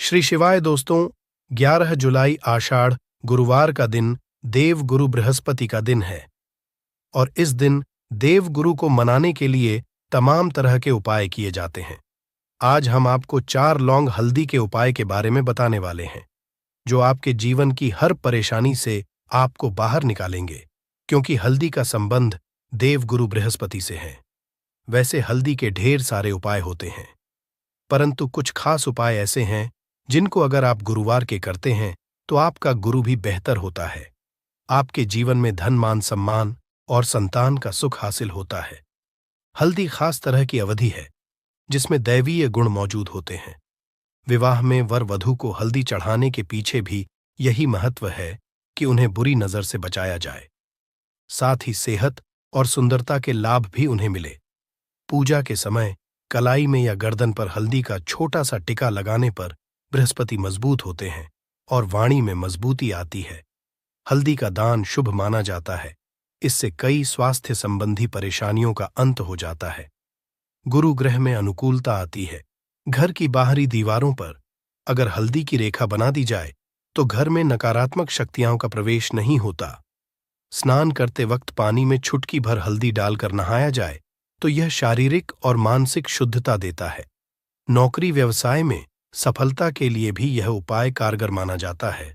श्री शिवाय दोस्तों। 11 जुलाई आषाढ़ गुरुवार का दिन देव गुरु बृहस्पति का दिन है और इस दिन देव गुरु को मनाने के लिए तमाम तरह के उपाय किए जाते हैं। आज हम आपको 4 लौंग हल्दी के उपाय के बारे में बताने वाले हैं जो आपके जीवन की हर परेशानी से आपको बाहर निकालेंगे, क्योंकि हल्दी का संबंध देव गुरु बृहस्पति से है। वैसे हल्दी के ढेर सारे उपाय होते हैं, परंतु कुछ खास उपाय ऐसे हैं जिनको अगर आप गुरुवार के करते हैं तो आपका गुरु भी बेहतर होता है। आपके जीवन में धन मान सम्मान और संतान का सुख हासिल होता है। हल्दी खास तरह की अवधि है जिसमें दैवीय गुण मौजूद होते हैं। विवाह में वर वधू को हल्दी चढ़ाने के पीछे भी यही महत्व है कि उन्हें बुरी नजर से बचाया जाए, साथ ही सेहत और सुंदरता के लाभ भी उन्हें मिले। पूजा के समय कलाई में या गर्दन पर हल्दी का छोटा सा टिका लगाने पर बृहस्पति मजबूत होते हैं और वाणी में मजबूती आती है। हल्दी का दान शुभ माना जाता है। इससे कई स्वास्थ्य संबंधी परेशानियों का अंत हो जाता है। गुरु ग्रह में अनुकूलता आती है। घर की बाहरी दीवारों पर अगर हल्दी की रेखा बना दी जाए तो घर में नकारात्मक शक्तियों का प्रवेश नहीं होता। स्नान करते वक्त पानी में चुटकी भर हल्दी डालकर नहाया जाए तो यह शारीरिक और मानसिक शुद्धता देता है। नौकरी व्यवसाय में सफलता के लिए भी यह उपाय कारगर माना जाता है।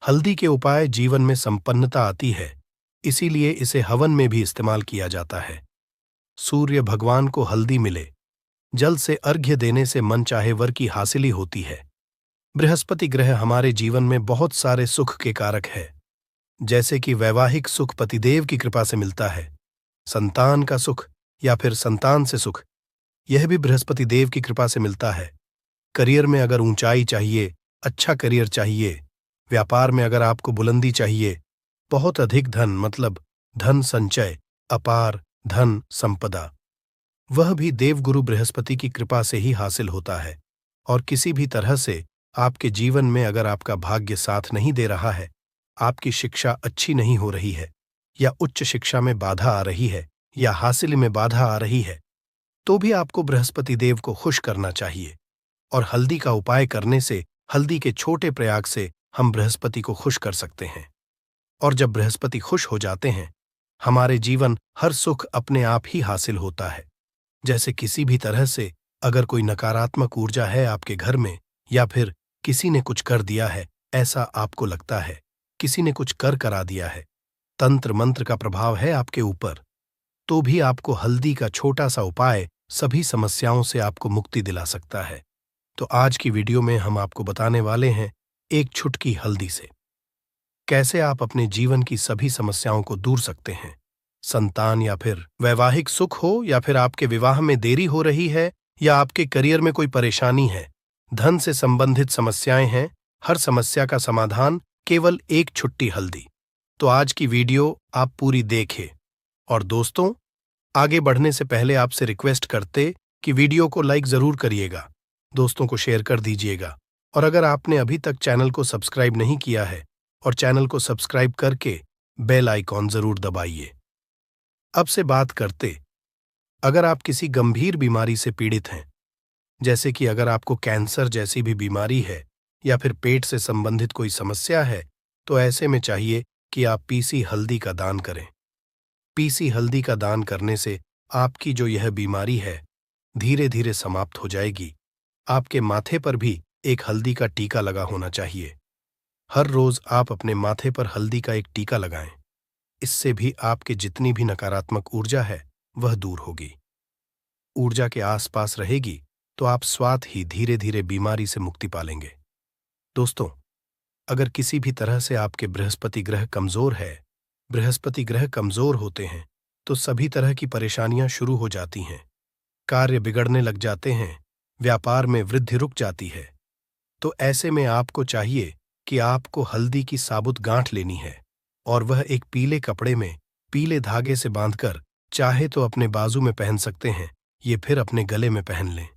हल्दी के उपाय जीवन में संपन्नता आती है, इसीलिए इसे हवन में भी इस्तेमाल किया जाता है। सूर्य भगवान को हल्दी मिले, जल से अर्घ्य देने से मन चाहे वर की हासिली होती है। बृहस्पति ग्रह हमारे जीवन में बहुत सारे सुख के कारक है, जैसे कि वैवाहिक सुख पतिदेव की कृपा से मिलता है। संतान का सुख या फिर संतान से सुख, यह भी बृहस्पति देव की कृपा से मिलता है। करियर में अगर ऊंचाई चाहिए, अच्छा करियर चाहिए, व्यापार में अगर आपको बुलंदी चाहिए, बहुत अधिक धन मतलब धन संचय, अपार धन संपदा, वह भी देवगुरु बृहस्पति की कृपा से ही हासिल होता है। और किसी भी तरह से आपके जीवन में अगर आपका भाग्य साथ नहीं दे रहा है, आपकी शिक्षा अच्छी नहीं हो रही है, या उच्च शिक्षा में बाधा आ रही है, या हासिल में बाधा आ रही है, तो भी आपको बृहस्पति देव को खुश करना चाहिए। और हल्दी का उपाय करने से, हल्दी के छोटे प्रयाग से हम बृहस्पति को खुश कर सकते हैं। और जब बृहस्पति खुश हो जाते हैं, हमारे जीवन हर सुख अपने आप ही हासिल होता है। जैसे किसी भी तरह से अगर कोई नकारात्मक ऊर्जा है आपके घर में, या फिर किसी ने कुछ कर दिया है, ऐसा आपको लगता है, किसी ने कुछ करा दिया है, तंत्र मंत्र का प्रभाव है आपके ऊपर, तो भी आपको हल्दी का छोटा सा उपाय सभी समस्याओं से आपको मुक्ति दिला सकता है। तो आज की वीडियो में हम आपको बताने वाले हैं एक चुटकी हल्दी से कैसे आप अपने जीवन की सभी समस्याओं को दूर सकते हैं। संतान या फिर वैवाहिक सुख हो, या फिर आपके विवाह में देरी हो रही है, या आपके करियर में कोई परेशानी है, धन से संबंधित समस्याएं हैं, हर समस्या का समाधान केवल एक छुट्टी हल्दी। तो आज की वीडियो आप पूरी देखें। और दोस्तों, आगे बढ़ने से पहले आपसे रिक्वेस्ट करते कि वीडियो को लाइक जरूर करिएगा, दोस्तों को शेयर कर दीजिएगा, और अगर आपने अभी तक चैनल को सब्सक्राइब नहीं किया है और चैनल को सब्सक्राइब करके बेल आइकॉन जरूर दबाइए। अब से बात करते, अगर आप किसी गंभीर बीमारी से पीड़ित हैं, जैसे कि अगर आपको कैंसर जैसी भी बीमारी है, या फिर पेट से संबंधित कोई समस्या है, तो ऐसे में चाहिए कि आप पीसी हल्दी का दान करें। पीसी हल्दी का दान करने से आपकी जो यह बीमारी है धीरे धीरे समाप्त हो जाएगी। आपके माथे पर भी एक हल्दी का टीका लगा होना चाहिए। हर रोज आप अपने माथे पर हल्दी का एक टीका लगाएं। इससे भी आपके जितनी भी नकारात्मक ऊर्जा है वह दूर होगी। ऊर्जा के आसपास रहेगी तो आप स्वात ही धीरे धीरे बीमारी से मुक्ति पालेंगे। दोस्तों, अगर किसी भी तरह से आपके बृहस्पति ग्रह कमजोर है, बृहस्पति ग्रह कमजोर होते हैं तो सभी तरह की परेशानियां शुरू हो जाती हैं। कार्य बिगड़ने लग जाते हैं, व्यापार में वृद्धि रुक जाती है। तो ऐसे में आपको चाहिए कि आपको हल्दी की साबुत गांठ लेनी है, और वह एक पीले कपड़े में पीले धागे से बांधकर चाहे तो अपने बाजू में पहन सकते हैं, ये फिर अपने गले में पहन लें।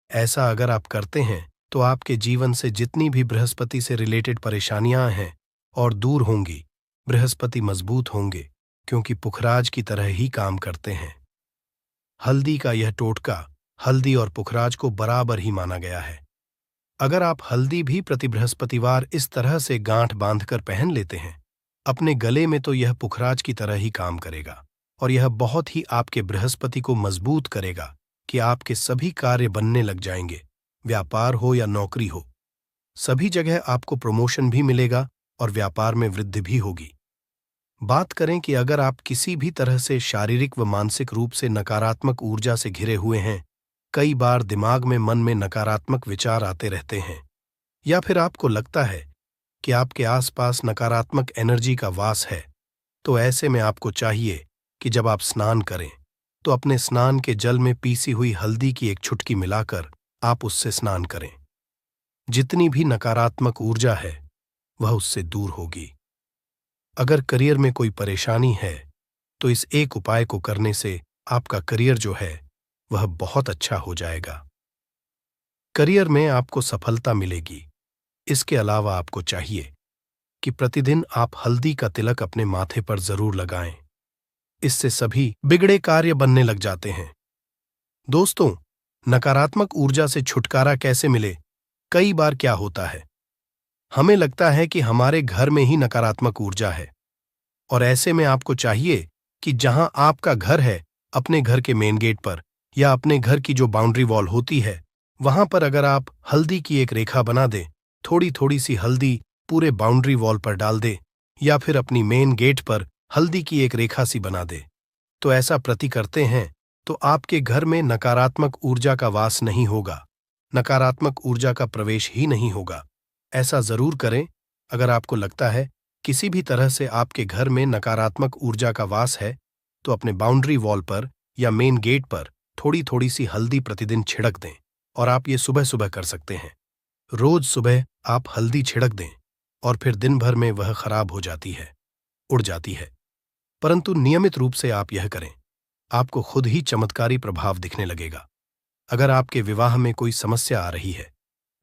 ऐसा अगर आप करते हैं तो आपके जीवन से जितनी भी बृहस्पति से रिलेटेड परेशानियां हैं और दूर होंगी। बृहस्पति मजबूत होंगे, क्योंकि पुखराज की तरह ही काम करते हैं। हल्दी का यह टोटका हल्दी और पुखराज को बराबर ही माना गया है। अगर आप हल्दी भी प्रति बृहस्पतिवार इस तरह से गांठ बांधकर पहन लेते हैं अपने गले में, तो यह पुखराज की तरह ही काम करेगा और यह बहुत ही आपके बृहस्पति को मजबूत करेगा कि आपके सभी कार्य बनने लग जाएंगे। व्यापार हो या नौकरी हो, सभी जगह आपको प्रमोशन भी मिलेगा और व्यापार में वृद्धि भी होगी। बात करें कि अगर आप किसी भी तरह से शारीरिक व मानसिक रूप से नकारात्मक ऊर्जा से घिरे हुए हैं, कई बार दिमाग में मन में नकारात्मक विचार आते रहते हैं, या फिर आपको लगता है कि आपके आसपास नकारात्मक एनर्जी का वास है, तो ऐसे में आपको चाहिए कि जब आप स्नान करें तो अपने स्नान के जल में पीसी हुई हल्दी की एक चुटकी मिलाकर आप उससे स्नान करें। जितनी भी नकारात्मक ऊर्जा है वह उससे दूर होगी। अगर करियर में कोई परेशानी है तो इस एक उपाय को करने से आपका करियर जो है वह बहुत अच्छा हो जाएगा। करियर में आपको सफलता मिलेगी। इसके अलावा आपको चाहिए कि प्रतिदिन आप हल्दी का तिलक अपने माथे पर जरूर लगाएं। इससे सभी बिगड़े कार्य बनने लग जाते हैं। दोस्तों, नकारात्मक ऊर्जा से छुटकारा कैसे मिले? कई बार क्या होता है, हमें लगता है कि हमारे घर में ही नकारात्मक ऊर्जा है, और ऐसे में आपको चाहिए कि जहां आपका घर है, अपने घर के मेन गेट पर या अपने घर की जो बाउंड्री वॉल होती है, वहां पर अगर आप हल्दी की एक रेखा बना दें, थोड़ी थोड़ी सी हल्दी पूरे बाउंड्री वॉल पर डाल दे, या फिर अपनी मेन गेट पर हल्दी की एक रेखा सी बना दे, तो ऐसा प्रति करते हैं तो आपके घर में नकारात्मक ऊर्जा का वास नहीं होगा, नकारात्मक ऊर्जा का प्रवेश ही नहीं होगा। ऐसा जरूर करें। अगर आपको लगता है किसी भी तरह से आपके घर में नकारात्मक ऊर्जा का वास है, तो अपने बाउंड्री वॉल पर या मेन गेट पर थोड़ी थोड़ी सी हल्दी प्रतिदिन छिड़क दें, और आप ये सुबह सुबह कर सकते हैं। रोज सुबह आप हल्दी छिड़क दें और फिर दिन भर में वह खराब हो जाती है, उड़ जाती है। परंतु नियमित रूप से आप यह करें, आपको खुद ही चमत्कारी प्रभाव दिखने लगेगा। अगर आपके विवाह में कोई समस्या आ रही है,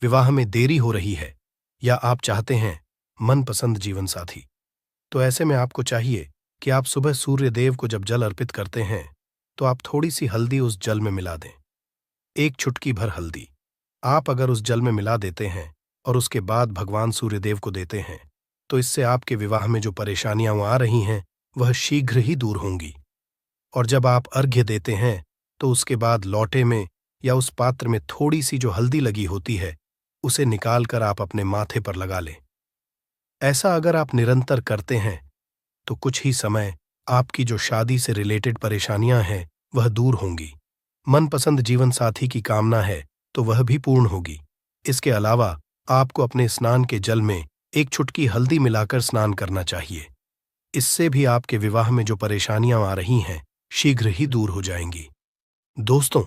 विवाह में देरी हो रही है, या आप चाहते हैं मनपसंद जीवन साथी, तो ऐसे में आपको चाहिए कि आप सुबह सूर्य देव को जब जल अर्पित करते हैं तो आप थोड़ी सी हल्दी उस जल में मिला दें। एक चुटकी भर हल्दी आप अगर उस जल में मिला देते हैं और उसके बाद भगवान सूर्यदेव को देते हैं, तो इससे आपके विवाह में जो परेशानियां आ रही हैं वह शीघ्र ही दूर होंगी। और जब आप अर्घ्य देते हैं तो उसके बाद लौटे में या उस पात्र में थोड़ी सी जो हल्दी लगी होती है उसे निकालकर आप अपने माथे पर लगा लें। ऐसा अगर आप निरंतर करते हैं तो कुछ ही समय आपकी जो शादी से रिलेटेड परेशानियां हैं वह दूर होंगी। मनपसंद जीवन साथी की कामना है तो वह भी पूर्ण होगी। इसके अलावा आपको अपने स्नान के जल में एक चुटकी हल्दी मिलाकर स्नान करना चाहिए। इससे भी आपके विवाह में जो परेशानियां आ रही हैं शीघ्र ही दूर हो जाएंगी। दोस्तों,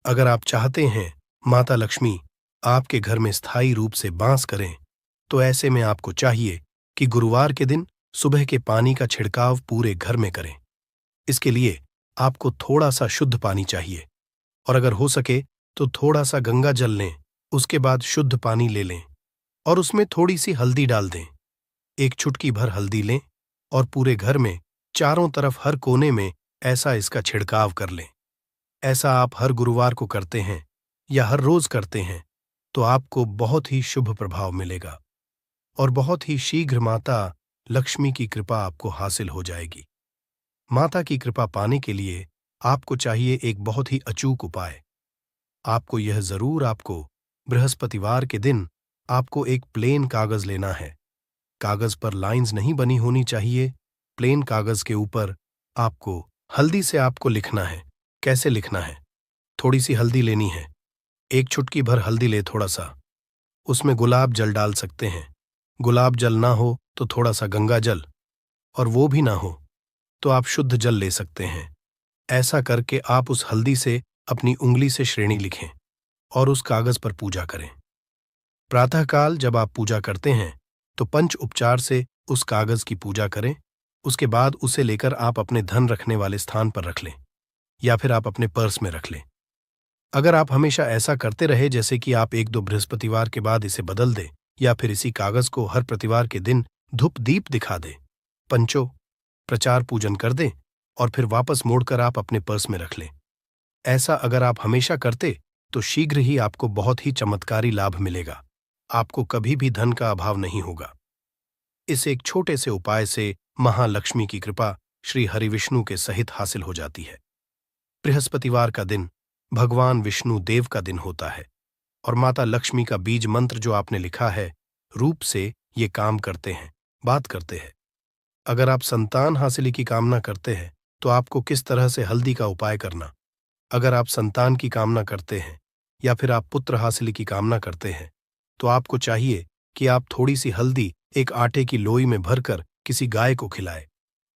अगर आप चाहते हैं माता लक्ष्मी आपके घर में स्थायी रूप से वास करें, तो ऐसे में आपको चाहिए कि गुरुवार के दिन सुबह के पानी का छिड़काव पूरे घर में करें। इसके लिए आपको थोड़ा सा शुद्ध पानी चाहिए, और अगर हो सके तो थोड़ा सा गंगा जल लें, उसके बाद शुद्ध पानी ले लें और उसमें थोड़ी सी हल्दी डाल दें। एक चुटकी भर हल्दी लें और पूरे घर में चारों तरफ हर कोने में ऐसा इसका छिड़काव कर लें। ऐसा आप हर गुरुवार को करते हैं या हर रोज करते हैं तो आपको बहुत ही शुभ प्रभाव मिलेगा और बहुत ही शीघ्र माता लक्ष्मी की कृपा आपको हासिल हो जाएगी। माता की कृपा पाने के लिए आपको चाहिए एक बहुत ही अचूक उपाय। आपको यह जरूर आपको बृहस्पतिवार के दिन आपको एक प्लेन कागज लेना है। कागज पर लाइंस नहीं बनी होनी चाहिए। प्लेन कागज के ऊपर आपको हल्दी से आपको लिखना है। कैसे लिखना है? थोड़ी सी हल्दी लेनी है, एक चुटकी भर हल्दी ले, थोड़ा सा उसमें गुलाब जल डाल सकते हैं। गुलाब जल ना हो तो थोड़ा सा गंगा जल, और वो भी ना हो तो आप शुद्ध जल ले सकते हैं। ऐसा करके आप उस हल्दी से अपनी उंगली से श्रेणी लिखें और उस कागज पर पूजा करें। प्रातःकाल जब आप पूजा करते हैं तो पंच उपचार से उस कागज की पूजा करें। उसके बाद उसे लेकर आप अपने धन रखने वाले स्थान पर रख लें या फिर आप अपने पर्स में रख लें। अगर आप हमेशा ऐसा करते रहे, जैसे कि आप एक दो बृहस्पतिवार के बाद इसे बदल दें या फिर इसी कागज को हर प्रतिवार के दिन धूप दीप दिखा दें, पंचो प्रचार पूजन कर दें और फिर वापस मोड़कर आप अपने पर्स में रख लें। ऐसा अगर आप हमेशा करते तो शीघ्र ही आपको बहुत ही चमत्कारी लाभ मिलेगा। आपको कभी भी धन का अभाव नहीं होगा। इस एक छोटे से उपाय से महालक्ष्मी की कृपा श्री हरिविष्णु के सहित हासिल हो जाती है। बृहस्पतिवार का दिन भगवान विष्णु देव का दिन होता है और माता लक्ष्मी का बीज मंत्र जो आपने लिखा है रूप से ये काम करते हैं, बात करते हैं। अगर आप संतान हासिल की कामना करते हैं तो आपको किस तरह से हल्दी का उपाय करना। अगर आप संतान की कामना करते हैं या फिर आप पुत्र हासिल की कामना करते हैं तो आपको चाहिए कि आप थोड़ी सी हल्दी एक आटे की लोई में भरकर किसी गाय को खिलाए।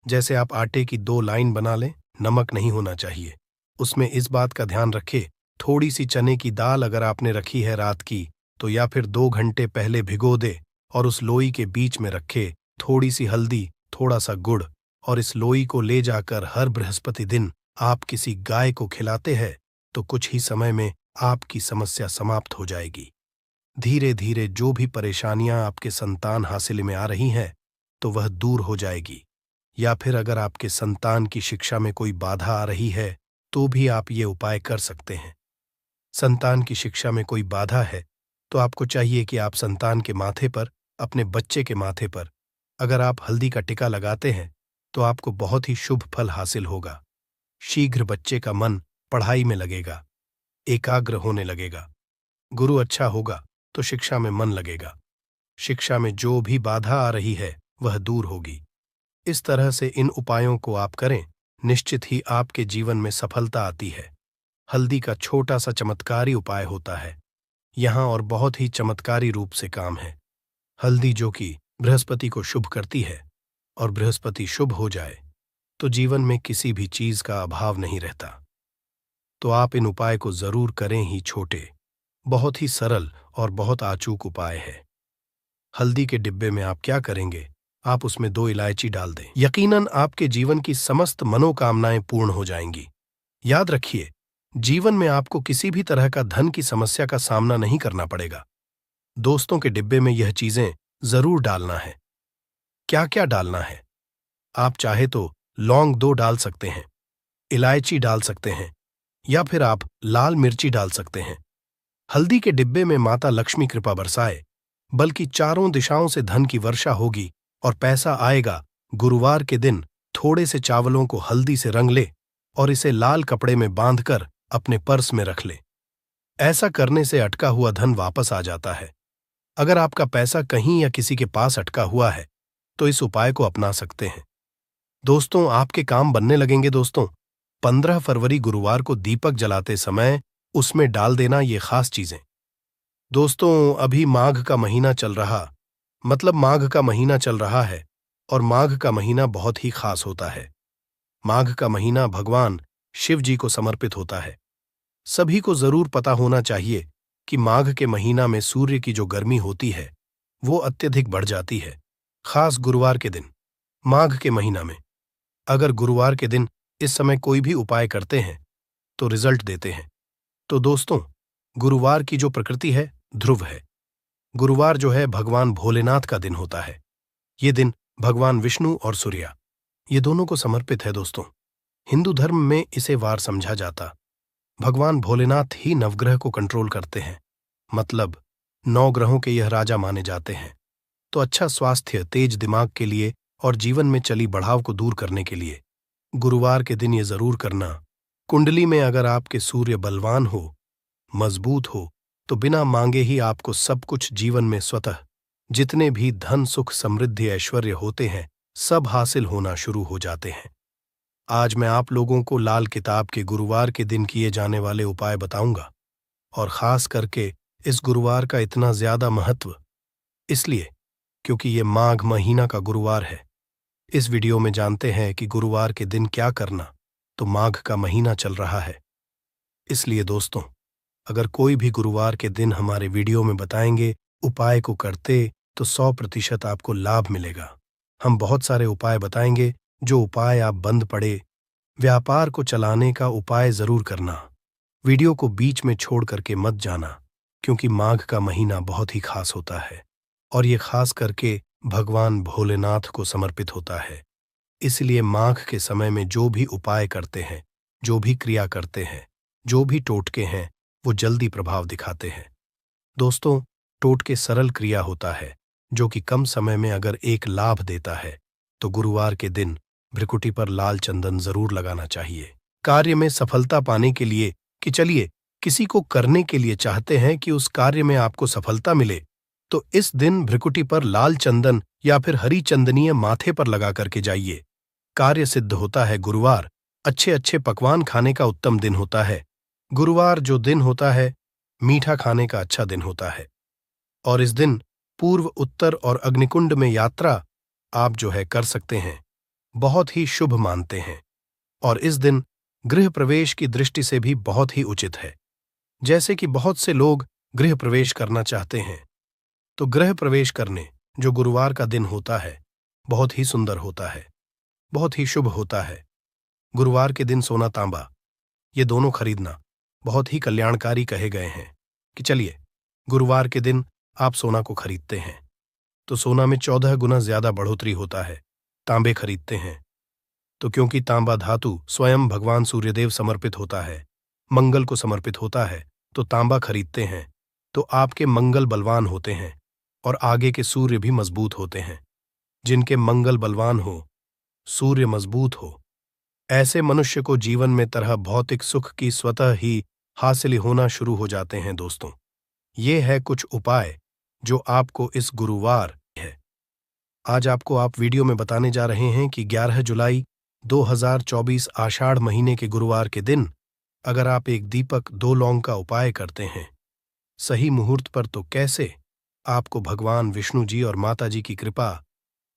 जैसे आप आटे की 2 लाइन बना लें, नमक नहीं होना चाहिए। उसमें इस बात का ध्यान रखें, थोड़ी सी चने की दाल अगर आपने रखी है रात की तो या फिर 2 घंटे पहले भिगो दे और उस लोई के बीच में रखे थोड़ी सी हल्दी, थोड़ा सा गुड़, और इस लोई को ले जाकर हर बृहस्पति दिन आप किसी गाय को खिलाते हैं तो कुछ ही समय में आपकी समस्या समाप्त हो जाएगी। धीरे धीरे जो भी परेशानियां आपके संतान हासिल में आ रही हैं तो वह दूर हो जाएगी। या फिर अगर आपके संतान की शिक्षा में कोई बाधा आ रही है तो भी आप ये उपाय कर सकते हैं। संतान की शिक्षा में कोई बाधा है तो आपको चाहिए कि आप संतान के माथे पर, अपने बच्चे के माथे पर अगर आप हल्दी का टिका लगाते हैं तो आपको बहुत ही शुभ फल हासिल होगा। शीघ्र बच्चे का मन पढ़ाई में लगेगा, एकाग्र होने लगेगा। गुरु अच्छा होगा तो शिक्षा में मन लगेगा। शिक्षा में जो भी बाधा आ रही है वह दूर होगी। इस तरह से इन उपायों को आप करें, निश्चित ही आपके जीवन में सफलता आती है। हल्दी का छोटा सा चमत्कारी उपाय होता है यहाँ और बहुत ही चमत्कारी रूप से काम है। हल्दी जो कि बृहस्पति को शुभ करती है और बृहस्पति शुभ हो जाए तो जीवन में किसी भी चीज का अभाव नहीं रहता। तो आप इन उपाय को जरूर करें ही। छोटे, बहुत ही सरल और बहुत आचूक उपाय है। हल्दी के डिब्बे में आप क्या करेंगे, आप उसमें 2 इलायची डाल दें। यकीनन आपके जीवन की समस्त मनोकामनाएं पूर्ण हो जाएंगी। याद रखिए, जीवन में आपको किसी भी तरह का धन की समस्या का सामना नहीं करना पड़ेगा। दोस्तों के डिब्बे में यह चीजें जरूर डालना है। क्या क्या डालना है? आप चाहे तो लौंग 2 डाल सकते हैं, इलायची डाल सकते हैं या फिर आप लाल मिर्ची डाल सकते हैं। हल्दी के डिब्बे में माता लक्ष्मी कृपा बरसाए, बल्कि चारों दिशाओं से धन की वर्षा होगी और पैसा आएगा। गुरुवार के दिन थोड़े से चावलों को हल्दी से रंग ले और इसे लाल कपड़े में बांधकर अपने पर्स में रख ले। ऐसा करने से अटका हुआ धन वापस आ जाता है। अगर आपका पैसा कहीं या किसी के पास अटका हुआ है तो इस उपाय को अपना सकते हैं। दोस्तों, आपके काम बनने लगेंगे। दोस्तों, 15 फरवरी गुरुवार को दीपक जलाते समय उसमें डाल देना ये खास चीजें। दोस्तों, अभी माघ का महीना चल रहा है और माघ का महीना बहुत ही खास होता है। माघ का महीना भगवान शिव जी को समर्पित होता है। सभी को जरूर पता होना चाहिए कि माघ के महीना में सूर्य की जो गर्मी होती है वो अत्यधिक बढ़ जाती है, खास गुरुवार के दिन। माघ के महीना में अगर गुरुवार के दिन इस समय कोई भी उपाय करते हैं तो रिजल्ट देते हैं। तो दोस्तों, गुरुवार की जो प्रकृति है ध्रुव है। गुरुवार जो है भगवान भोलेनाथ का दिन होता है। ये दिन भगवान विष्णु और सूर्य ये दोनों को समर्पित है। दोस्तों, हिंदू धर्म में इसे वार समझा जाता। भगवान भोलेनाथ ही नवग्रह को कंट्रोल करते हैं, मतलब 9 ग्रहों के यह राजा माने जाते हैं। तो अच्छा स्वास्थ्य, तेज दिमाग के लिए और जीवन में चली बढ़ाव को दूर करने के लिए गुरुवार के दिन ये जरूर करना। कुंडली में अगर आपके सूर्य बलवान हो, मजबूत हो, तो बिना मांगे ही आपको सब कुछ जीवन में स्वतः जितने भी धन, सुख, समृद्धि, ऐश्वर्य होते हैं सब हासिल होना शुरू हो जाते हैं। आज मैं आप लोगों को लाल किताब के गुरुवार के दिन किए जाने वाले उपाय बताऊंगा और खास करके इस गुरुवार का इतना ज्यादा महत्व इसलिए क्योंकि ये माघ महीना का गुरुवार है। इस वीडियो में जानते हैं कि गुरुवार के दिन क्या करना। तो माघ का महीना चल रहा है, इसलिए दोस्तों, अगर कोई भी गुरुवार के दिन हमारे वीडियो में बताएंगे उपाय को करते तो 100% आपको लाभ मिलेगा। हम बहुत सारे उपाय बताएंगे, जो उपाय आप बंद पड़े व्यापार को चलाने का उपाय जरूर करना। वीडियो को बीच में छोड़ करके मत जाना, क्योंकि माघ का महीना बहुत ही खास होता है और ये खास करके भगवान भोलेनाथ को समर्पित होता है। इसलिए माघ के समय में जो भी उपाय करते हैं, जो भी क्रिया करते हैं, जो भी टोटके हैं, वो जल्दी प्रभाव दिखाते हैं। दोस्तों, टोटके सरल क्रिया होता है जो कि कम समय में अगर एक लाभ देता है, तो गुरुवार के दिन भ्रिकुटी पर लाल चंदन जरूर लगाना चाहिए। कार्य में सफलता पाने के लिए कि चलिए किसी को करने के लिए चाहते हैं कि उस कार्य में आपको सफलता मिले, तो इस दिन भ्रिकुटी पर लाल चंदन या फिर हरी चंदनीय माथे पर लगा करके जाइए। कार्य सिद्ध होता है। गुरुवार अच्छे अच्छे पकवान खाने का उत्तम दिन होता है। गुरुवार जो दिन होता है, मीठा खाने का अच्छा दिन होता है। और इस दिन पूर्व, उत्तर और अग्निकुंड में यात्रा आप जो है कर सकते हैं, बहुत ही शुभ मानते हैं। और इस दिन गृह प्रवेश की दृष्टि से भी बहुत ही उचित है। जैसे कि बहुत से लोग गृह प्रवेश करना चाहते हैं, तो गृह प्रवेश करने जो गुरुवार का दिन होता है, बहुत ही सुंदर होता है, बहुत ही शुभ होता है। गुरुवार के दिन सोना तांबा ये दोनों खरीदना बहुत ही कल्याणकारी कहे गए हैं कि चलिए गुरुवार के दिन आप सोना को खरीदते हैं तो सोना में 14 गुना ज्यादा बढ़ोतरी होता है। तांबे खरीदते हैं तो क्योंकि तांबा धातु स्वयं भगवान सूर्यदेव समर्पित होता है, मंगल को समर्पित होता है, तो तांबा खरीदते हैं तो आपके मंगल बलवान होते हैं और आगे के सूर्य भी मजबूत होते हैं। जिनके मंगल बलवान हो, सूर्य मजबूत हो, ऐसे मनुष्य को जीवन में तरह भौतिक सुख की स्वतः ही हासिल होना शुरू हो जाते हैं। दोस्तों, ये है कुछ उपाय जो आपको इस गुरुवार है। आज आपको आप वीडियो में बताने जा रहे हैं कि 11 जुलाई 2024 आषाढ़ महीने के गुरुवार के दिन अगर आप एक दीपक 2 लौंग का उपाय करते हैं सही मुहूर्त पर, तो कैसे आपको भगवान विष्णु जी और माता जी की कृपा,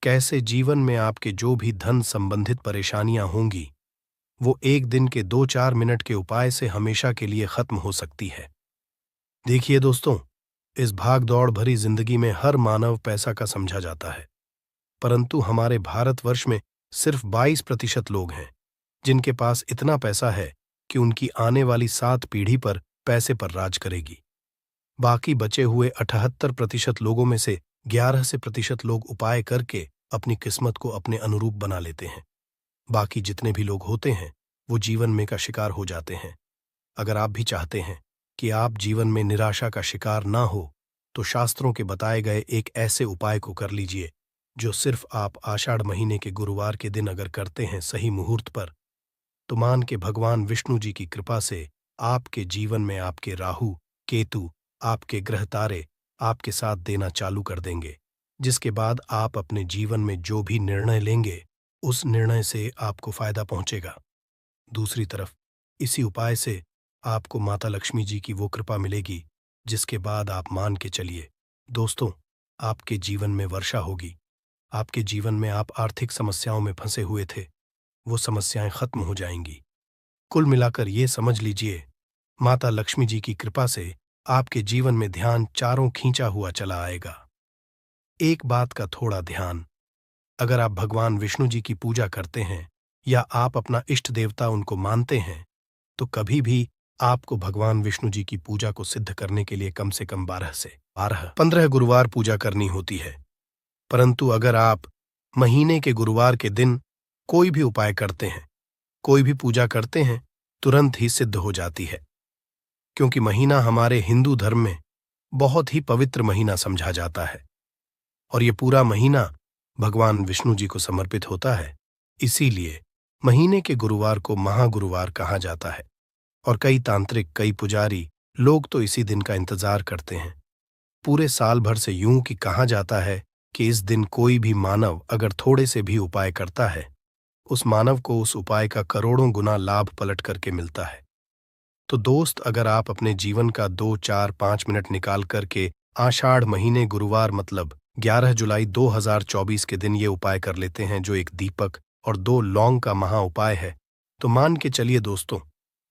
कैसे जीवन में आपके जो भी धन संबंधित परेशानियां होंगी वो एक दिन के 2-4 मिनट के उपाय से हमेशा के लिए खत्म हो सकती है। देखिए दोस्तों, इस भाग दौड़ भरी जिंदगी में हर मानव पैसा का समझा जाता है, परंतु हमारे भारतवर्ष में सिर्फ 22% लोग हैं जिनके पास इतना पैसा है कि उनकी आने वाली 7 पीढ़ी पर पैसे पर राज करेगी। बाकी बचे हुए 78% लोगों में से 11% लोग उपाय करके अपनी किस्मत को अपने अनुरूप बना लेते हैं। बाकी जितने भी लोग होते हैं वो जीवन में का शिकार हो जाते हैं। अगर आप भी चाहते हैं कि आप जीवन में निराशा का शिकार ना हो, तो शास्त्रों के बताए गए एक ऐसे उपाय को कर लीजिए जो सिर्फ आप आषाढ़ महीने के गुरुवार के दिन अगर करते हैं सही मुहूर्त पर, तो मान के भगवान विष्णु जी की कृपा से आपके जीवन में आपके राहु केतु, आपके ग्रह तारे आपके साथ देना चालू कर देंगे, जिसके बाद आप अपने जीवन में जो भी निर्णय लेंगे उस निर्णय से आपको फायदा पहुंचेगा। दूसरी तरफ इसी उपाय से आपको माता लक्ष्मी जी की वो कृपा मिलेगी जिसके बाद आप मान के चलिए दोस्तों, आपके जीवन में वर्षा होगी। आपके जीवन में आप आर्थिक समस्याओं में फंसे हुए थे, वो समस्याएं खत्म हो जाएंगी। कुल मिलाकर ये समझ लीजिए, माता लक्ष्मी जी की कृपा से आपके जीवन में ध्यान चारों खींचा हुआ चला आएगा। एक बात का थोड़ा ध्यान, अगर आप भगवान विष्णु जी की पूजा करते हैं या आप अपना इष्ट देवता उनको मानते हैं, तो कभी भी आपको भगवान विष्णु जी की पूजा को सिद्ध करने के लिए कम से कम 12 से 15 गुरुवार पूजा करनी होती है। परंतु अगर आप महीने के गुरुवार के दिन कोई भी उपाय करते हैं, कोई भी पूजा करते हैं, तुरंत ही सिद्ध हो जाती है। क्योंकि महीना हमारे हिंदू धर्म में बहुत ही पवित्र महीना समझा जाता है और ये पूरा महीना भगवान विष्णु जी को समर्पित होता है। इसीलिए महीने के गुरुवार को महागुरुवार कहा जाता है और कई तांत्रिक, कई पुजारी लोग तो इसी दिन का इंतजार करते हैं। पूरे साल भर से यूं कि कहा जाता है कि इस दिन कोई भी मानव अगर थोड़े से भी उपाय करता है, उस मानव को उस उपाय का करोड़ों गुना लाभ पलट करके मिलता है। तो दोस्त, अगर आप अपने जीवन का 2, 4, 5 मिनट निकाल करके आषाढ़ महीने गुरुवार मतलब 11 जुलाई 2024 के दिन ये उपाय कर लेते हैं जो एक दीपक और 2 लौंग का महा उपाय है, तो मान के चलिए दोस्तों,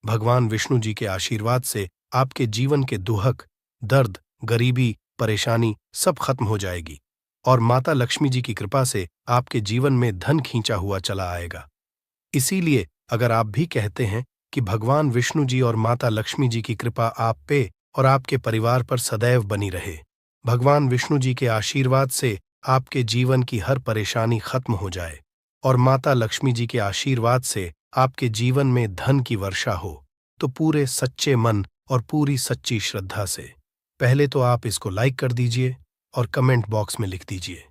भगवान विष्णु जी के आशीर्वाद से आपके जीवन के दुहक, दर्द, गरीबी, परेशानी सब खत्म हो जाएगी और माता लक्ष्मी जी की कृपा से आपके जीवन में धन खींचा हुआ चला आएगा। इसीलिए अगर आप भी कहते हैं कि भगवान विष्णु जी और माता लक्ष्मी जी की कृपा आप पे और आपके परिवार पर सदैव बनी रहे, भगवान विष्णु जी के आशीर्वाद से आपके जीवन की हर परेशानी खत्म हो जाए और माता लक्ष्मी जी के आशीर्वाद से आपके जीवन में धन की वर्षा हो, तो पूरे सच्चे मन और पूरी सच्ची श्रद्धा से। पहले तो आप इसको लाइक कर दीजिए और कमेंट बॉक्स में लिख दीजिए,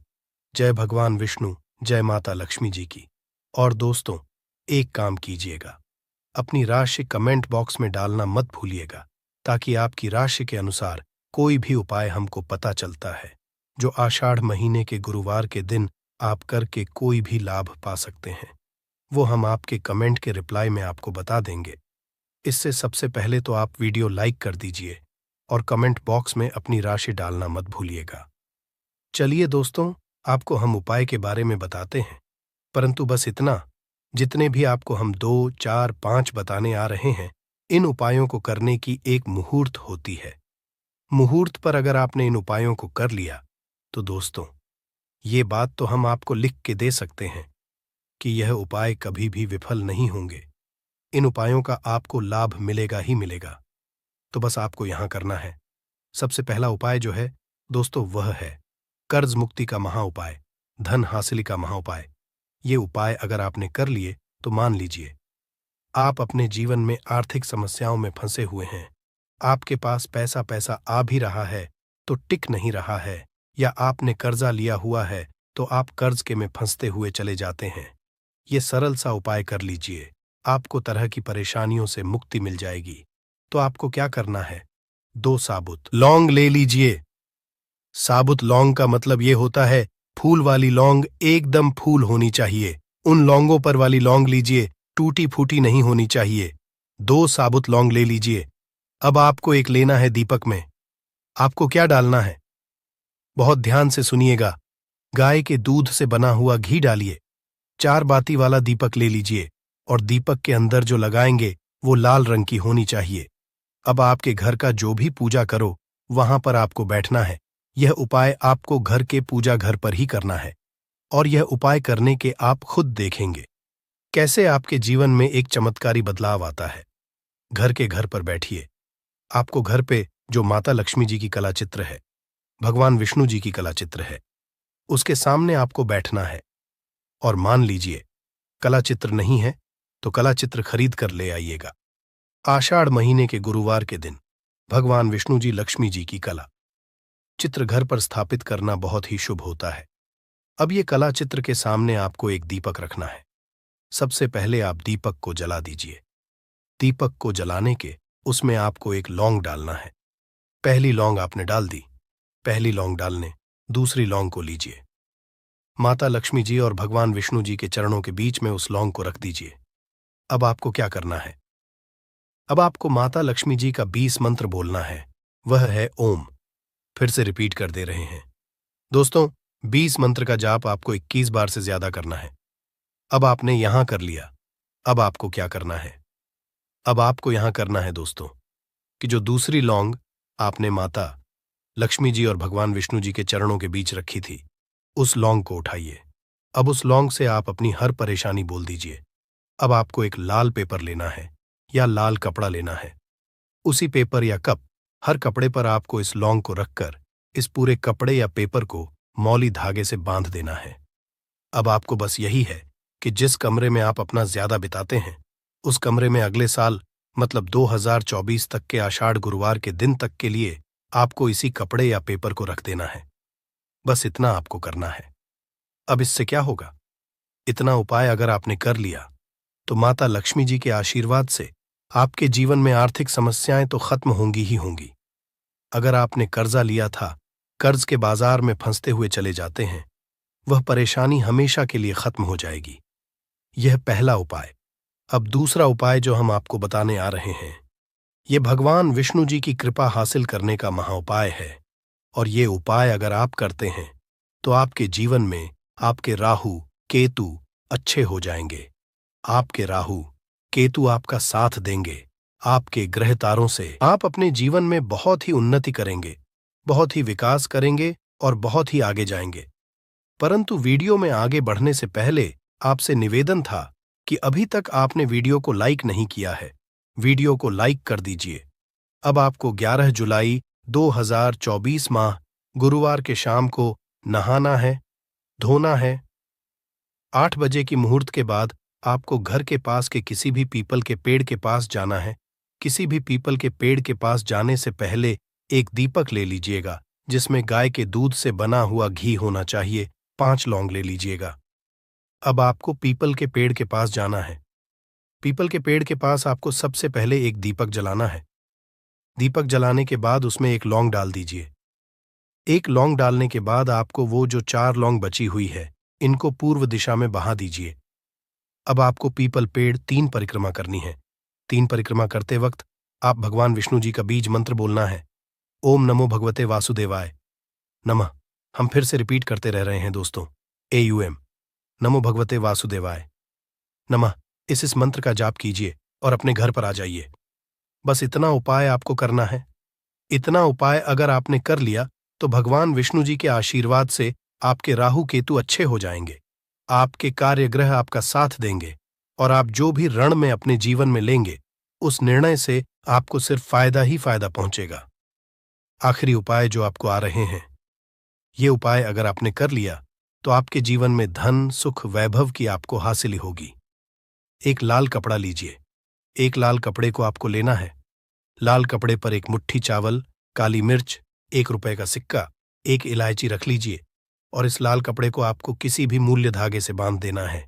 जय भगवान विष्णु, जय माता लक्ष्मी जी की। और दोस्तों, एक काम कीजिएगा, अपनी राशि कमेंट बॉक्स में डालना मत भूलिएगा, ताकि आपकी राशि के अनुसार कोई भी उपाय हमको पता चलता है, जो आषाढ़ महीने के गुरुवार के दिन आप करके कोई भी लाभ पा सकते हैं। वो हम आपके कमेंट के रिप्लाई में आपको बता देंगे। इससे सबसे पहले तो आप वीडियो लाइक कर दीजिए और कमेंट बॉक्स में अपनी राशि डालना मत भूलिएगा। चलिए दोस्तों, आपको हम उपाय के बारे में बताते हैं, परंतु बस इतना, जितने भी आपको हम 2, 4, 5 बताने आ रहे हैं, इन उपायों को करने की एक मुहूर्त होती है। मुहूर्त पर अगर आपने इन उपायों को कर लिया, तो दोस्तों, ये बात तो हम आपको लिख के दे सकते हैं कि यह उपाय कभी भी विफल नहीं होंगे। इन उपायों का आपको लाभ मिलेगा ही मिलेगा। तो बस आपको यहां करना है। सबसे पहला उपाय जो है दोस्तों, वह है कर्ज मुक्ति का महाउपाय, धन हासिल का महाउपाय। ये उपाय अगर आपने कर लिए तो मान लीजिए, आप अपने जीवन में आर्थिक समस्याओं में फंसे हुए हैं। आपके पास पैसा पैसा आ भी रहा है तो टिक नहीं रहा है, या आपने कर्जा लिया हुआ है तो आप कर्ज के में फंसते हुए चले जाते हैं। ये सरल सा उपाय कर लीजिए, आपको तरह की परेशानियों से मुक्ति मिल जाएगी। तो आपको क्या करना है, 2 साबुत लौंग ले लीजिए। साबुत लौंग का मतलब ये होता है फूल वाली लौंग, एकदम फूल होनी चाहिए। उन लौंगों पर वाली लौंग लीजिए, टूटी फूटी नहीं होनी चाहिए। 2 साबुत लौंग ले लीजिए। अब आपको एक लेना है दीपक में। आपको क्या डालना है, बहुत ध्यान से सुनिएगा। गाय के दूध से बना हुआ घी डालिए। 4 बाती वाला दीपक ले लीजिए और दीपक के अंदर जो लगाएंगे वो लाल रंग की होनी चाहिए। अब आपके घर का जो भी पूजा करो, वहां पर आपको बैठना है। यह उपाय आपको घर के पूजा घर पर ही करना है, और यह उपाय करने के आप खुद देखेंगे कैसे आपके जीवन में एक चमत्कारी बदलाव आता है। घर के घर पर बैठिए। आपको घर पे जो माता लक्ष्मी जी की कला चित्र है, भगवान विष्णु जी की कला चित्र है, उसके सामने आपको बैठना है। और मान लीजिए कला चित्र नहीं है तो कला चित्र खरीद कर ले आइएगा। आषाढ़ महीने के गुरुवार के दिन भगवान विष्णु जी, लक्ष्मी जी की कला चित्र घर पर स्थापित करना बहुत ही शुभ होता है। अब ये कला चित्र के सामने आपको एक दीपक रखना है। सबसे पहले आप दीपक को जला दीजिए। दीपक को जलाने के उसमें आपको एक लौंग डालना है। पहली लौंग आपने डाल दी। पहली लौंग डालने दूसरी लौंग को लीजिए। माता लक्ष्मी जी और भगवान विष्णु जी के चरणों के बीच में उस लौंग को रख दीजिए। अब आपको क्या करना है, अब आपको माता लक्ष्मी जी का 20 मंत्र बोलना है। वह है ओम। फिर से रिपीट कर दे रहे हैं दोस्तों, 20 मंत्र का जाप आपको 21 बार से ज्यादा करना है। अब आपने यहां कर लिया। अब आपको क्या करना है, अब आपको यहां करना है दोस्तों, कि जो दूसरी लौंग आपने माता लक्ष्मी जी और भगवान विष्णु जी के चरणों के बीच रखी थी, उस लौंग को उठाइए। अब उस लौंग से आप अपनी हर परेशानी बोल दीजिए। अब आपको एक लाल पेपर लेना है या लाल कपड़ा लेना है। उसी पेपर या कप, हर कपड़े पर आपको इस लौंग को रखकर इस पूरे कपड़े या पेपर को मौली धागे से बांध देना है। अब आपको बस यही है कि जिस कमरे में आप अपना ज्यादा बिताते हैं, उस कमरे में अगले साल मतलब 2024 तक के आषाढ़ गुरुवार के दिन तक के लिए आपको इसी कपड़े या पेपर को रख देना है। बस इतना आपको करना है। अब इससे क्या होगा, इतना उपाय अगर आपने कर लिया तो माता लक्ष्मी जी के आशीर्वाद से आपके जीवन में आर्थिक समस्याएं तो खत्म होंगी ही होंगी। अगर आपने कर्जा लिया था, कर्ज के बाजार में फंसते हुए चले जाते हैं, वह परेशानी हमेशा के लिए खत्म हो जाएगी। यह पहला उपाय। अब दूसरा उपाय जो हम आपको बताने आ रहे हैं, यह भगवान विष्णु जी की कृपा हासिल करने का महाउपाय है। और ये उपाय अगर आप करते हैं तो आपके जीवन में आपके राहु केतु अच्छे हो जाएंगे। आपके राहु केतु आपका साथ देंगे। आपके ग्रह तारों से आप अपने जीवन में बहुत ही उन्नति करेंगे, बहुत ही विकास करेंगे और बहुत ही आगे जाएंगे। परंतु वीडियो में आगे बढ़ने से पहले आपसे निवेदन था कि अभी तक आपने वीडियो को लाइक नहीं किया है, वीडियो को लाइक कर दीजिए। अब आपको 11 जुलाई 2024 माह गुरुवार के शाम को नहाना है, धोना है। 8 बजे की मुहूर्त के बाद आपको घर के पास के किसी भी पीपल के पेड़ के पास जाना है किसी भी पीपल के पेड़ के पास जाने से पहले एक दीपक ले लीजिएगा जिसमें गाय के दूध से बना हुआ घी होना चाहिए। 5 लौंग ले लीजिएगा। अब आपको पीपल के पेड़ के पास जाना है। पीपल के पेड़ के पास आपको सबसे पहले एक दीपक जलाना है। दीपक जलाने के बाद उसमें एक लौंग डाल दीजिए। एक लौंग डालने के बाद आपको वो जो 4 लौंग बची हुई है, इनको पूर्व दिशा में बहा दीजिए। अब आपको पीपल पेड़ 3 परिक्रमा करनी है। 3 परिक्रमा करते वक्त आप भगवान विष्णु जी का बीज मंत्र बोलना है। ओम नमो भगवते वासुदेवाय नमः। हम फिर से रिपीट करते रह रहे हैं दोस्तों। AUM नमो भगवते वासुदेवाय नमः। इस मंत्र का जाप कीजिए और अपने घर पर आ जाइए। बस इतना उपाय आपको करना है। इतना उपाय अगर आपने कर लिया तो भगवान विष्णु जी के आशीर्वाद से आपके राहु केतु अच्छे हो जाएंगे। आपके कार्यग्रह आपका साथ देंगे और आप जो भी रण में अपने जीवन में लेंगे उस निर्णय से आपको सिर्फ फायदा ही फायदा पहुंचेगा। आखिरी उपाय जो आपको आ रहे हैं, ये उपाय अगर आपने कर लिया तो आपके जीवन में धन सुख वैभव की आपको हासिल होगी। एक लाल कपड़ा लीजिए। एक लाल कपड़े को आपको लेना है। लाल कपड़े पर एक मुट्ठी चावल, काली मिर्च, 1 रुपए का सिक्का, 1 इलायची रख लीजिए और इस लाल कपड़े को आपको किसी भी मूल्य धागे से बांध देना है।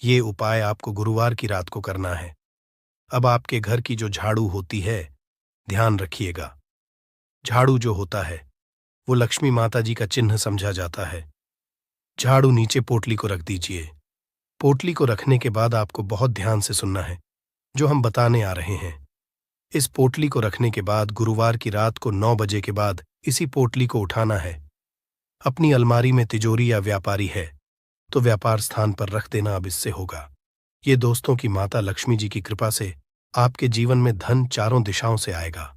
ये उपाय आपको गुरुवार की रात को करना है। अब आपके घर की जो झाड़ू होती है, ध्यान रखिएगा, झाड़ू जो होता है वो लक्ष्मी माता जी का चिन्ह समझा जाता है। झाड़ू नीचे पोटली को रख दीजिए। पोटली को रखने के बाद आपको बहुत ध्यान से सुनना है जो हम बताने आ रहे हैं। इस पोटली को रखने के बाद गुरुवार की रात को 9 बजे के बाद इसी पोटली को उठाना है। अपनी अलमारी में तिजोरी या व्यापारी है तो व्यापार स्थान पर रख देना। अब इससे होगा ये दोस्तों की माता लक्ष्मी जी की कृपा से आपके जीवन में धन चारों दिशाओं से आएगा।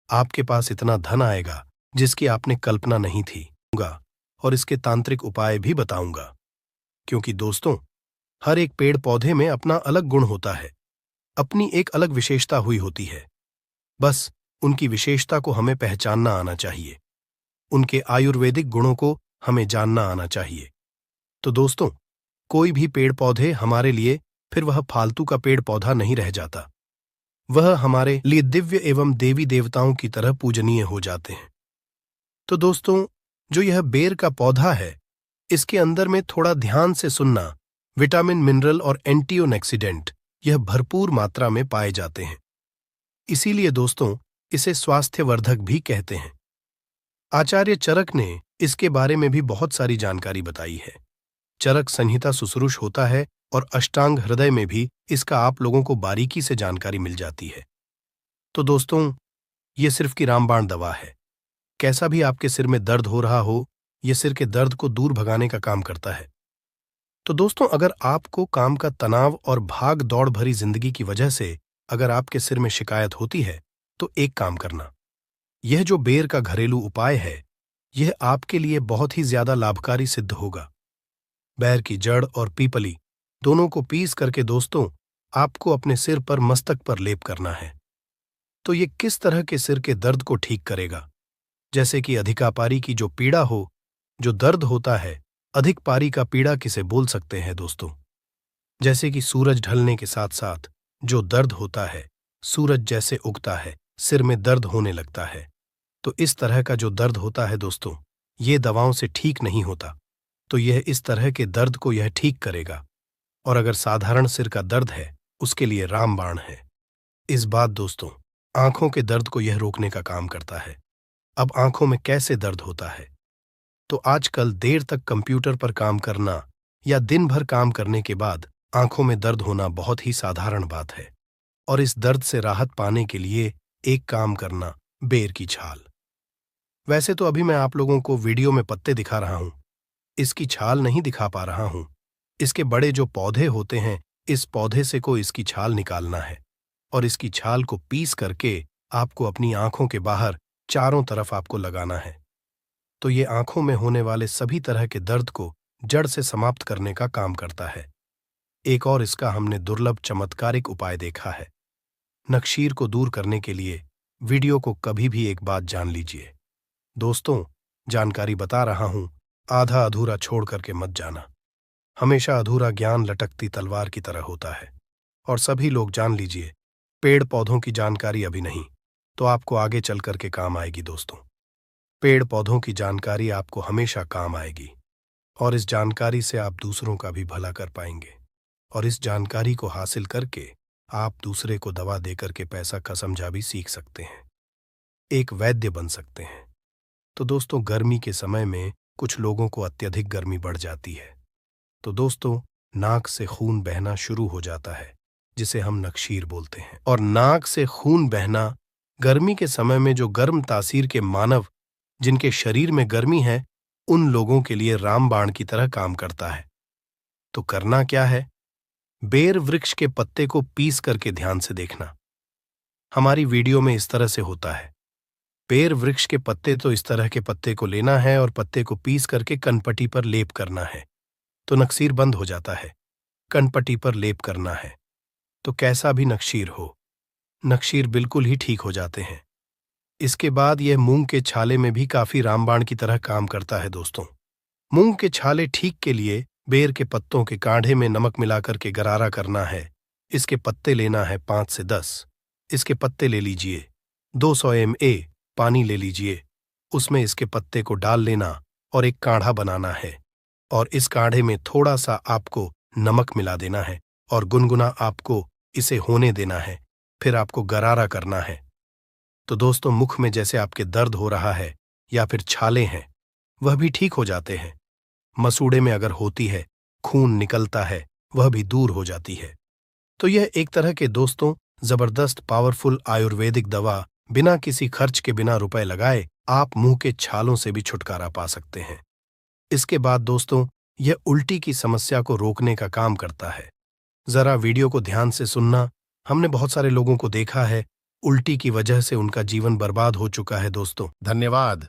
आपके पास इतना धन आएगा जिसकी आपने कल्पना नहीं थी। और इसके तांत्रिक उपाय भी बताऊंगा, क्योंकि दोस्तों हर एक पेड़ पौधे में अपना अलग गुण होता है, अपनी एक अलग विशेषता हुई होती है। बस उनकी विशेषता को हमें पहचानना आना चाहिए, उनके आयुर्वेदिक गुणों को हमें जानना आना चाहिए। तो दोस्तों कोई भी पेड़ पौधे हमारे लिए फिर वह फालतू का पेड़ पौधा नहीं रह जाता, वह हमारे लिए दिव्य एवं देवी देवताओं की तरह पूजनीय हो जाते हैं। तो दोस्तों जो यह बेर का पौधा है, इसके अंदर में थोड़ा ध्यान से सुनना, विटामिन मिनरल और एंटीऑक्सीडेंट यह भरपूर मात्रा में पाए जाते हैं। इसीलिए दोस्तों इसे स्वास्थ्यवर्धक भी कहते हैं। आचार्य चरक ने इसके बारे में भी बहुत सारी जानकारी बताई है। चरक संहिता सुश्रुष होता है और अष्टांग हृदय में भी इसका आप लोगों को बारीकी से जानकारी मिल जाती है। तो दोस्तों ये सिर्फ की रामबाण दवा है। कैसा भी आपके सिर में दर्द हो रहा हो, यह सिर के दर्द को दूर भगाने का काम करता है। तो दोस्तों अगर आपको काम का तनाव और भाग दौड़ भरी जिंदगी की वजह से अगर आपके सिर में शिकायत होती है तो एक काम करना, यह जो बेर का घरेलू उपाय है यह आपके लिए बहुत ही ज्यादा लाभकारी सिद्ध होगा। बेर की जड़ और पीपली दोनों को पीस करके दोस्तों आपको अपने सिर पर मस्तक पर लेप करना है। तो ये किस तरह के सिर के दर्द को ठीक करेगा? जैसे कि अधिकापारी की जो पीड़ा हो, जो दर्द होता है, अधिक पारी का पीड़ा किसे बोल सकते हैं दोस्तों? जैसे कि सूरज ढलने के साथ साथ जो दर्द होता है, सूरज जैसे उगता है सिर में दर्द होने लगता है। तो इस तरह का जो दर्द होता है दोस्तों, ये दवाओं से ठीक नहीं होता। तो यह इस तरह के दर्द को यह ठीक करेगा। और अगर साधारण सिर का दर्द है उसके लिए रामबाण है। इस बात दोस्तों आंखों के दर्द को यह रोकने का काम करता है। अब आंखों में कैसे दर्द होता है? तो आजकल देर तक कंप्यूटर पर काम करना या दिन भर काम करने के बाद आंखों में दर्द होना बहुत ही साधारण बात है। और इस दर्द से राहत पाने के लिए एक काम करना, बेर की छाल। वैसे तो अभी मैं आप लोगों को वीडियो में पत्ते दिखा रहा हूं, इसकी छाल नहीं दिखा पा रहा हूं। इसके बड़े जो पौधे होते हैं, इस पौधे से को इसकी छाल निकालना है और इसकी छाल को पीस करके आपको अपनी आंखों के बाहर चारों तरफ आपको लगाना है। तो ये आंखों में होने वाले सभी तरह के दर्द को जड़ से समाप्त करने का काम करता है। एक और इसका हमने दुर्लभ चमत्कारिक उपाय देखा है। नखशीर को दूर करने के लिए वीडियो को कभी भी एक बात जान लीजिए दोस्तों, जानकारी बता रहा हूं, आधा अधूरा छोड़ करके मत जाना। हमेशा अधूरा ज्ञान लटकती तलवार की तरह होता है और सभी लोग जान लीजिए पेड़ पौधों की जानकारी अभी नहीं, तो आपको आगे चल करके काम आएगी दोस्तों। पेड़ पौधों की जानकारी आपको हमेशा काम आएगी, और इस जानकारी से आप दूसरों का भी भला कर पाएंगे, और इस जानकारी को हासिल करके आप दूसरे को दवा देकर के पैसा का समझा भी सीख सकते हैं, एक वैद्य बन सकते हैं। तो दोस्तों, गर्मी के समय में कुछ लोगों को अत्यधिक गर्मी बढ़ जाती है, तो दोस्तों नाक से खून बहना शुरू हो जाता है, जिसे हम नक्शीर बोलते हैं। और नाक से खून बहना गर्मी के समय में जो गर्म तासीर के मानव जिनके शरीर में गर्मी है, उन लोगों के लिए रामबाण की तरह काम करता है। तो करना क्या है? बेर वृक्ष के पत्ते को पीस करके ध्यान से देखना। हमारी वीडियो में इस तरह से होता है। बेर वृक्ष के पत्ते, तो इस तरह के पत्ते को लेना है और पत्ते को पीस करके कनपटी पर लेप करना है, तो नक्सीर बंद हो जाता है। कनपटी पर लेप करना है, तो कैसा भी नक्शीर हो, नक्शीर बिल्कुल ही ठीक हो जाते हैं। इसके बाद यह मूंग के छाले में भी काफी रामबाण की तरह काम करता है दोस्तों। मूंग के छाले ठीक के लिए बेर के पत्तों के काढ़े में नमक मिलाकर के गरारा करना है। इसके पत्ते लेना है 5 से 10। इसके पत्ते ले लीजिए। 200 ml पानी ले लीजिए, उसमें इसके पत्ते को डाल लेना और एक काढ़ा बनाना है, और इस काढ़े में थोड़ा सा आपको नमक मिला देना है और गुनगुना आपको इसे होने देना है। फिर आपको गरारा करना है। तो दोस्तों, मुख में जैसे आपके दर्द हो रहा है या फिर छाले हैं, वह भी ठीक हो जाते हैं। मसूड़े में अगर होती है, खून निकलता है, वह भी दूर हो जाती है। तो यह एक तरह के दोस्तों जबरदस्त पावरफुल आयुर्वेदिक दवा, बिना किसी खर्च के, बिना रुपए लगाए आप मुंह के छालों से भी छुटकारा पा सकते हैं। इसके बाद दोस्तों, यह उल्टी की समस्या को रोकने का काम करता है। जरा वीडियो को ध्यान से सुनना। हमने बहुत सारे लोगों को देखा है, उल्टी की वजह से उनका जीवन बर्बाद हो चुका है दोस्तों। धन्यवाद।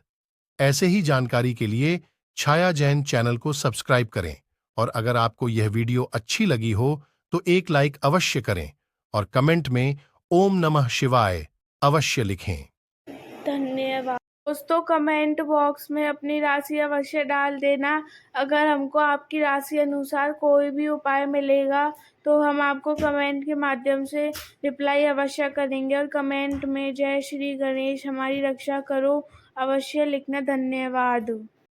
ऐसे ही जानकारी के लिए छाया जैन चैनल को सब्सक्राइब करें, और अगर आपको यह वीडियो अच्छी लगी हो तो एक लाइक अवश्य करें और कमेंट में ओम नमः शिवाय अवश्य लिखें। धन्यवाद। दोस्तों, कमेंट बॉक्स में अपनी राशि अवश्य डाल देना। अगर हमको आपकी राशि अनुसार कोई भी उपाय मिलेगा तो हम आपको कमेंट के माध्यम से रिप्लाई अवश्य करेंगे, और कमेंट में जय श्री गणेश हमारी रक्षा करो अवश्य लिखना। धन्यवाद।